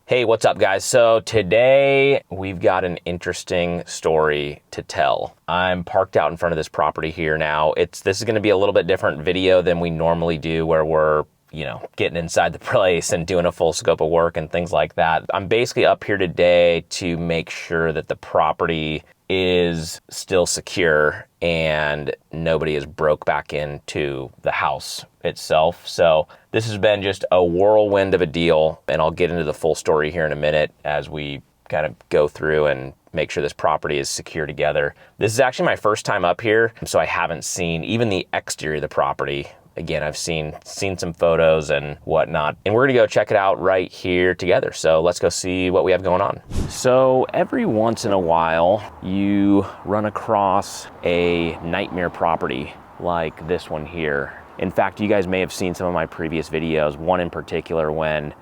Hey, what's up, guys? So today we've got an interesting story to tell. I'm parked out in front of this property here now. This is going to be a little bit different video than we normally do, where we're getting inside the place and doing a full scope of work and things like that. I'm basically up here today to make sure that the property is still secure and nobody has broke back into the house itself. So this has been just a whirlwind of a deal, and I'll get into the full story here in a minute as we kind of go through and make sure this property is secure together. This is actually my first time up here, so I haven't seen even the exterior of the property. Again, I've seen some photos and whatnot, and we're gonna go check it out right here together. So let's go see what we have going on. So every once in a while, you run across a nightmare property like this one here. In fact, you guys may have seen some of my previous videos, one in particular when,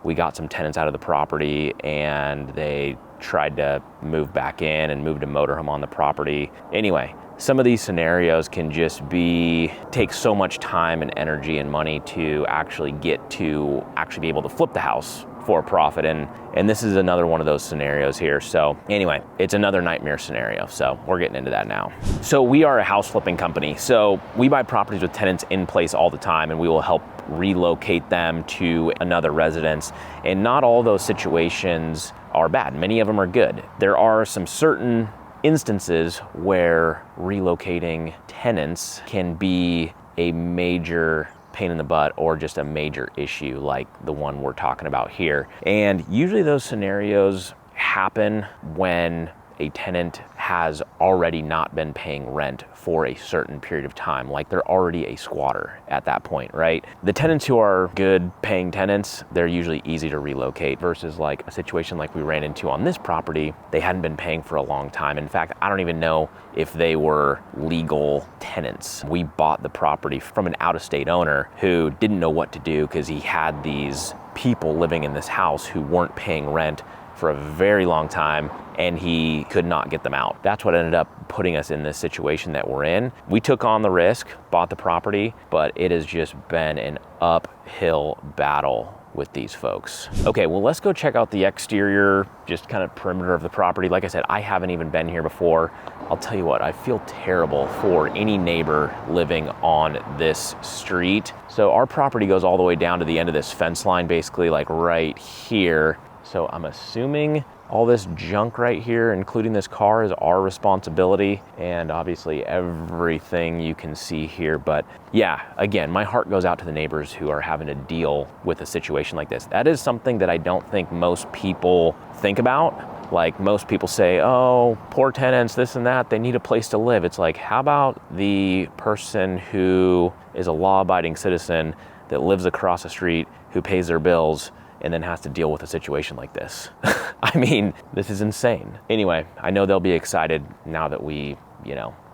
we got some tenants out of the property and they tried to move back in and moved a motorhome on the property. Anyway, some of these scenarios can just take so much time and energy and money to actually be able to flip the house for a profit. And this is another one of those scenarios here. So anyway, it's another nightmare scenario. So we're getting into that now. So we are a house flipping company. So we buy properties with tenants in place all the time, and we will help relocate them to another residence. And not all those situations are bad. Many of them are good. There are some certain instances where relocating tenants can be a major pain in the butt or just a major issue like the one we're talking about here. And usually those scenarios happen when a tenant has already not been paying rent for a certain period of time, like they're already a squatter at that point, right? The tenants who are good paying tenants, they're usually easy to relocate versus like a situation like we ran into on this property. They hadn't been paying for a long time. In fact, I don't even know if they were legal tenants. We bought the property from an out-of-state owner who didn't know what to do because he had these people living in this house who weren't paying rent for a very long time, and he could not get them out. That's what ended up putting us in this situation that we're in. We took on the risk, bought the property, but it has just been an uphill battle with these folks. Okay, well, let's go check out the exterior, just kind of perimeter of the property. Like I said, I haven't even been here before. I'll tell you what, I feel terrible for any neighbor living on this street. So our property goes all the way down to the end of this fence line, basically like right here. So I'm assuming all this junk right here, including this car, is our responsibility, and obviously everything you can see here. But yeah, again, my heart goes out to the neighbors who are having to deal with a situation like this. That is something that I don't think most people think about. Like, most people say, oh, poor tenants, this and that, they need a place to live. It's like, how about the person who is a law-abiding citizen that lives across the street, who pays their bills, and then has to deal with a situation like this? I mean, this is insane. Anyway, I know they'll be excited now that we,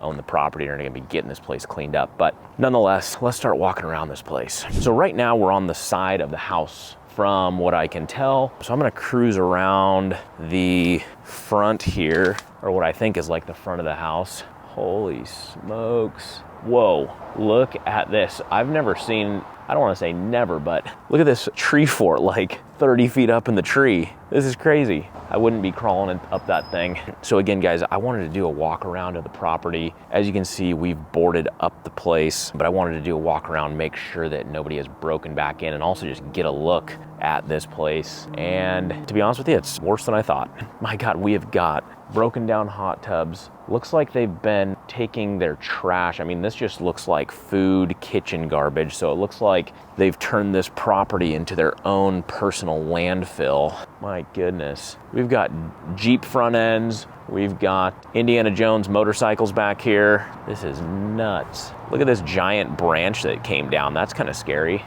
own the property and are gonna be getting this place cleaned up. But nonetheless, let's start walking around this place. So right now we're on the side of the house from what I can tell. So I'm gonna cruise around the front here, or what I think is like the front of the house. Holy smokes. Whoa, look at this. I've never seen, I don't want to say never, but look at this tree fort, like 30 feet up in the tree. This is crazy. I wouldn't be crawling up that thing. So again, guys, I wanted to do a walk around of the property. As you can see, we've boarded up the place, but I wanted to do a walk around, make sure that nobody has broken back in, and also just get a look at this place. And to be honest with you, it's worse than I thought. My God, we have got broken down hot tubs. Looks like they've been taking their trash. I mean, this just looks like food kitchen garbage. So it looks like they've turned this property into their own personal landfill. My goodness. We've got Jeep front ends. We've got Indiana Jones motorcycles back here. This is nuts. Look at this giant branch that came down. That's kind of scary.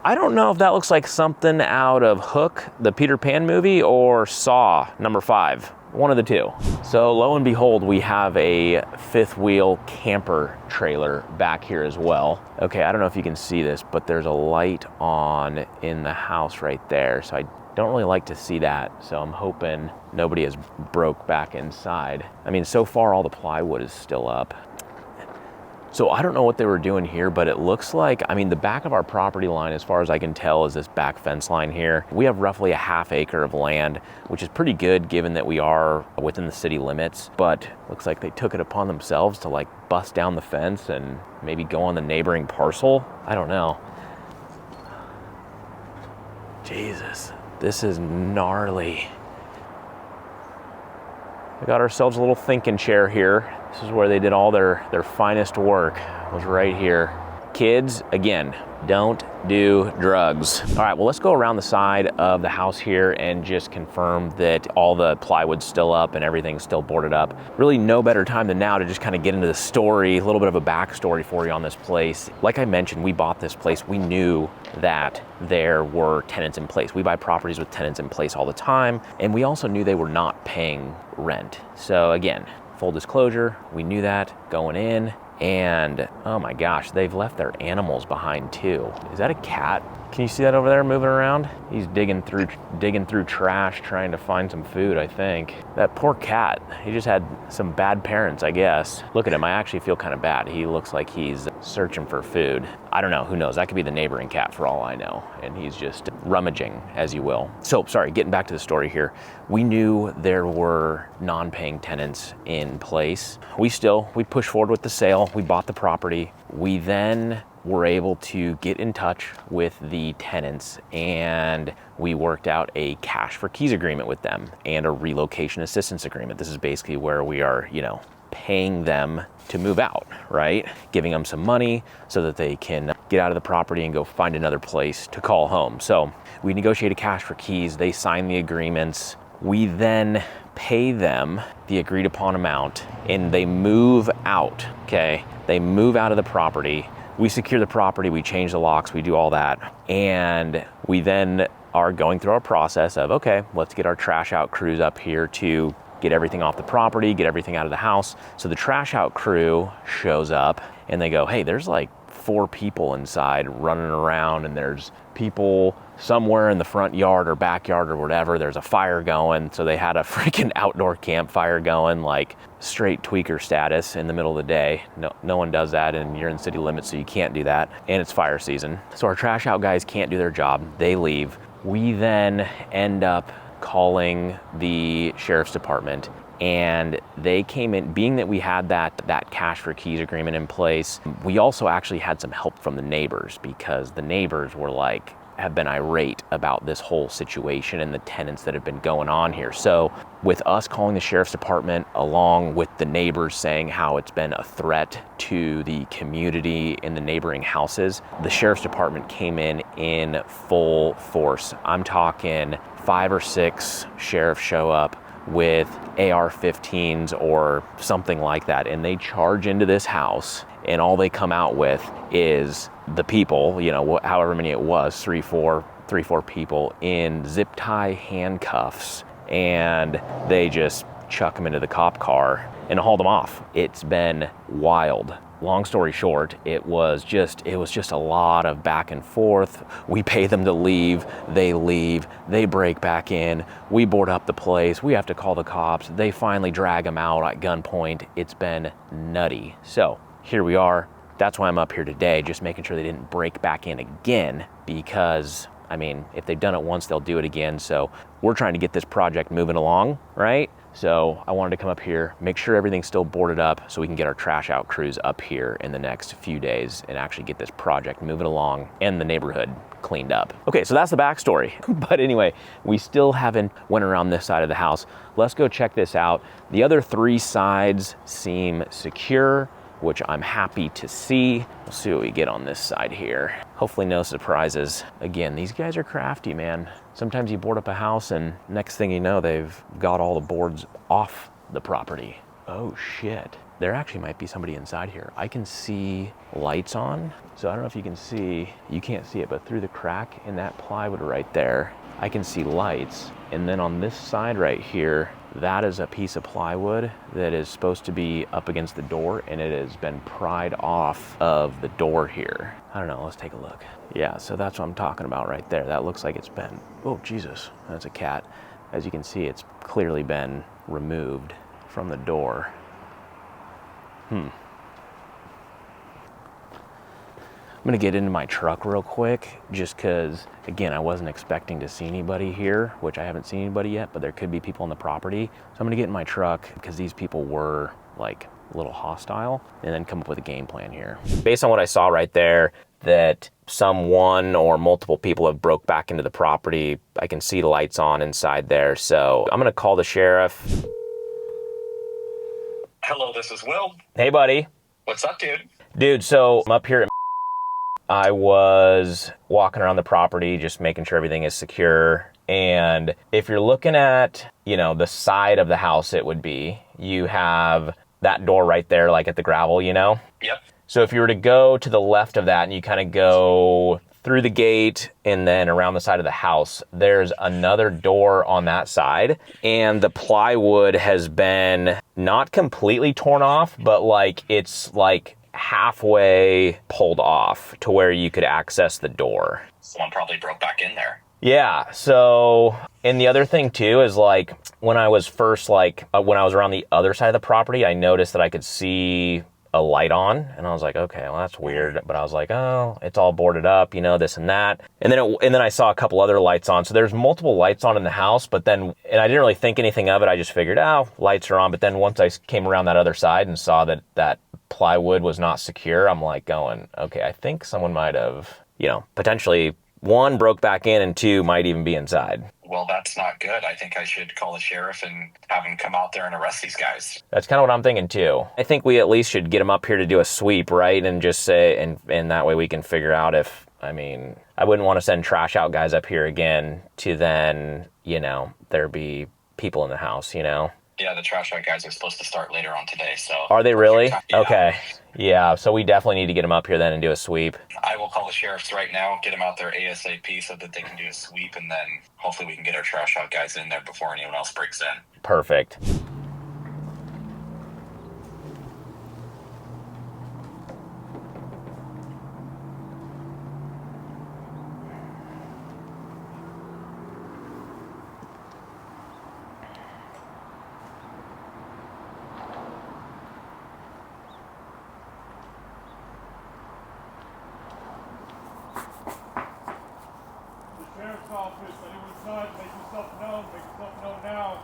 I don't know if that looks like something out of Hook, the Peter Pan movie, or Saw #5. One of the two. So lo and behold, we have a fifth wheel camper trailer back here as well. Okay, I don't know if you can see this, but there's a light on in the house right there. So I don't really like to see that. So I'm hoping nobody has broke back inside. I mean, so far all the plywood is still up. So I don't know what they were doing here, but it looks like, I mean, the back of our property line, as far as I can tell, is this back fence line here. We have roughly a ½ acre of land, which is pretty good given that we are within the city limits, but looks like they took it upon themselves to like bust down the fence and maybe go on the neighboring parcel. I don't know. Jesus, this is gnarly. We got ourselves a little thinking chair here. This is where they did all their finest work, was right here. Kids, again, don't do drugs. All right, well, let's go around the side of the house here and just confirm that all the plywood's still up and everything's still boarded up. Really no better time than now to just kind of get into the story, a little bit of a backstory for you on this place. Like I mentioned, we bought this place. We knew that there were tenants in place. We buy properties with tenants in place all the time, and we also knew they were not paying rent. So again, full disclosure, we knew that going in. And oh my gosh, they've left their animals behind too. Is that a cat? Can you see that over there moving around? He's digging through trash, trying to find some food, I think. That poor cat, he just had some bad parents, I guess. Look at him, I actually feel kind of bad. He looks like he's searching for food. I don't know, who knows? That could be the neighboring cat for all I know. And he's just rummaging, as you will. So, sorry, getting back to the story here. We knew there were non-paying tenants in place. We pushed forward with the sale. We bought the property. We then were able to get in touch with the tenants, and we worked out a cash for keys agreement with them and a relocation assistance agreement. This is basically where we are, paying them to move out, right? Giving them some money so that they can get out of the property and go find another place to call home. So we negotiated cash for keys. They signed the agreements. We then pay them the agreed upon amount and they move out, okay? They move out of the property. We secure the property, we change the locks, we do all that. And we then are going through our process of, okay, let's get our trash out crews up here to get everything off the property, get everything out of the house. So the trash out crew shows up and they go, hey, there's like 4 people inside running around, and there's people somewhere in the front yard or backyard or whatever. There's a fire going. So they had a freaking outdoor campfire going, like straight tweaker status in the middle of the day. No one does that, and you're in city limits, so you can't do that. And it's fire season. So our trash out guys can't do their job. They leave. We then end up calling the sheriff's department, and they came in. Being that we had that cash for keys agreement in place, we also actually had some help from the neighbors, because the neighbors have been irate about this whole situation and the tenants that have been going on here. So with us calling the sheriff's department, along with the neighbors saying how it's been a threat to the community in the neighboring houses, the sheriff's department came in full force. I'm talking 5 or 6 sheriffs show up with AR-15s or something like that, and they charge into this house, and all they come out with is the people, however many it was, 3-4 people in zip tie handcuffs, and they just chuck them into the cop car and haul them off. It's been wild. Long story short, it was just a lot of back and forth. We pay them to leave, they break back in, we board up the place, we have to call the cops, they finally drag them out at gunpoint. It's been nutty. So here we are. That's why I'm up here today, just making sure they didn't break back in again, because if they've done it once, they'll do it again. So we're trying to get this project moving along, right? So I wanted to come up here, make sure everything's still boarded up so we can get our trash out crews up here in the next few days and actually get this project moving along and the neighborhood cleaned up. Okay, so that's the backstory. But anyway, we still haven't went around this side of the house. Let's go check this out. The other 3 sides seem secure, which I'm happy to see. We'll see what we get on this side here. Hopefully no surprises. Again, these guys are crafty, man. Sometimes you board up a house and next thing you know, they've got all the boards off the property. Oh shit. There actually might be somebody inside here. I can see lights on. So I don't know if you can see, you can't see it, but through the crack in that plywood right there, I can see lights. And then on this side right here, that is a piece of plywood that is supposed to be up against the door, and it has been pried off of the door here. I don't know, let's take a look. Yeah, so that's what I'm talking about right there. That looks like it's been, oh Jesus, that's a cat. As you can see, it's clearly been removed from the door. gonna get into my truck real quick, just cause again, I wasn't expecting to see anybody here, which I haven't seen anybody yet, but there could be people on the property. So I'm gonna get in my truck because these people were like a little hostile, and then come up with a game plan here. Based on what I saw right there, that someone or multiple people have broke back into the property. I can see the lights on inside there. So I'm gonna call the sheriff. Hello, this is Will. Hey buddy. What's up, dude? Dude, so I'm up here at I was walking around the property, just making sure everything is secure. And if you're looking at, you know, the side of the house, it would be, you have that door right there, like at the gravel, you know? Yep. So if you were to go to the left of that and you kind of go through the gate and then around the side of the house, there's another door on that side. And the plywood has been not completely torn off, but like it's like halfway pulled off to where you could access the door. Someone probably broke back in there. Yeah, so, and the other thing too is like, when I was first like, when I was around the other side of the property, I noticed that I could see a light on, and I was like, okay, well that's weird, but I was like, oh, it's all boarded up, you know, this and that. And then I saw a couple other lights on, so there's multiple lights on in the house, but then, and I didn't really think anything of it, I just figured, oh, lights are on, but then once I came around that other side and saw that plywood was not secure, I'm like going, okay, I think someone might have, you know, potentially, one, broke back in, and two, might even be inside. Well, that's not good. I think I should call the sheriff and have him come out there and arrest these guys. That's kind of what I'm thinking too. I think we at least should get them up here to do a sweep, right? And just say, and that way we can figure out if, I mean, I wouldn't want to send trash out guys up here again to then, you know, there be people in the house, you know? Yeah, the trash out guys are supposed to start later on today, so. Are they really? Yeah. Okay. Yeah, so we definitely need to get them up here then and do a sweep. I will call the sheriffs right now, get them out there ASAP so that they can do a sweep, and then hopefully we can get our trash out guys in there before anyone else breaks in. Perfect. Sheriff's office, anyone inside, make yourself known now.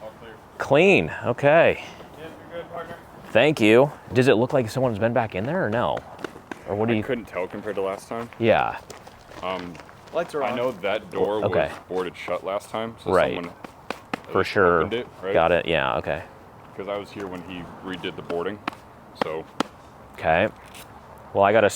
All clear. Clean, okay. Yes, you're good, partner. Thank you. Does it look like someone's been back in there or no? Or what do you? I couldn't tell compared to last time. Yeah. Lights are on. I know that door Okay. was boarded shut last time, so Right. someone For sure. opened it, right? Got it. Yeah, okay. Because I was here when he redid the boarding, so. Okay. Well, I got a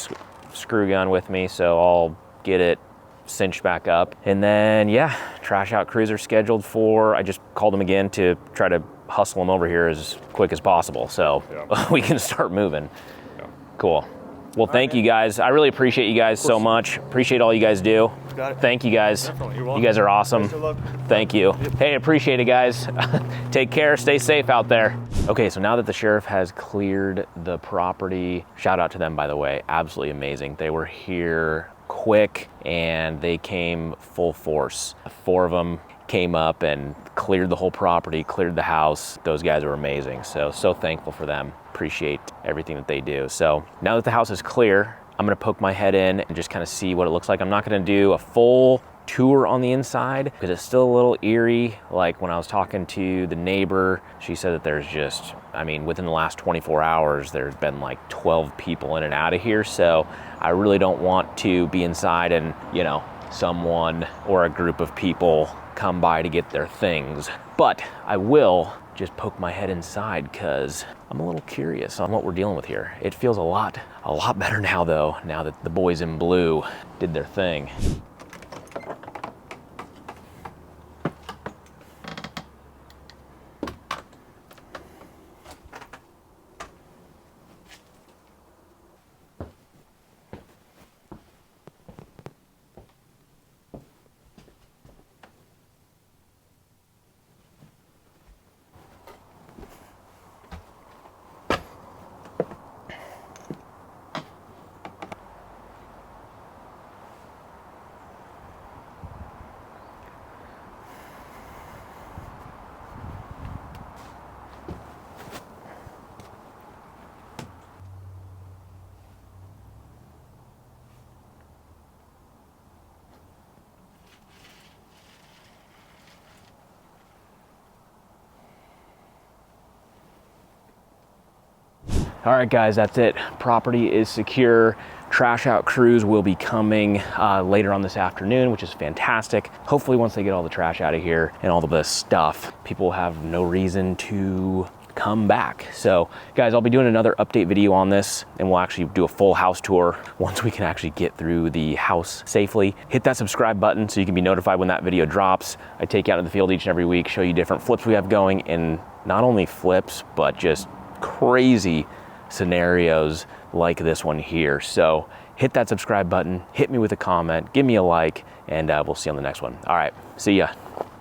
screw gun with me, so I'll get it cinched back up. And then, yeah, trash out crews are scheduled for, I just called them again to try to hustle them over here as quick as possible, so Yeah. we can start moving. Yeah. Cool. Well, thank you guys. I really appreciate you guys so much. Appreciate all you guys do. Got it. Thank you guys. Definitely. You're You welcome. guys are awesome. Best of luck. Thank you. Hey, appreciate it, guys. Take care. Stay safe out there. Okay, so now that the sheriff has cleared the property, shout out to them, by the way. Absolutely amazing. They were here quick and they came full force. 4 of them came up and cleared the whole property, cleared the house. Those guys were amazing. So thankful for them. Appreciate everything that they do. So now that the house is clear, I'm gonna poke my head in and just kind of see what it looks like. I'm not gonna do a full tour on the inside because it's still a little eerie. Like when I was talking to the neighbor, she said that there's just, I mean, within the last 24 hours, there's been like 12 people in and out of here. So I really don't want to be inside and, you know, someone or a group of people come by to get their things. But I will just poke my head inside because I'm a little curious on what we're dealing with here. It feels a lot better now though, now that the boys in blue did their thing. All right, guys, that's it. Property is secure. Trash out crews will be coming later on this afternoon, which is fantastic. Hopefully once they get all the trash out of here and all of the stuff, people will have no reason to come back. So guys, I'll be doing another update video on this, and we'll actually do a full house tour once we can actually get through the house safely. Hit that subscribe button so you can be notified when that video drops. I take you out in the field each and every week, show you different flips we have going, and not only flips, but just crazy scenarios like this one here. So hit that subscribe button, hit me with a comment, give me a like, and we'll see you on the next one. All right, see ya.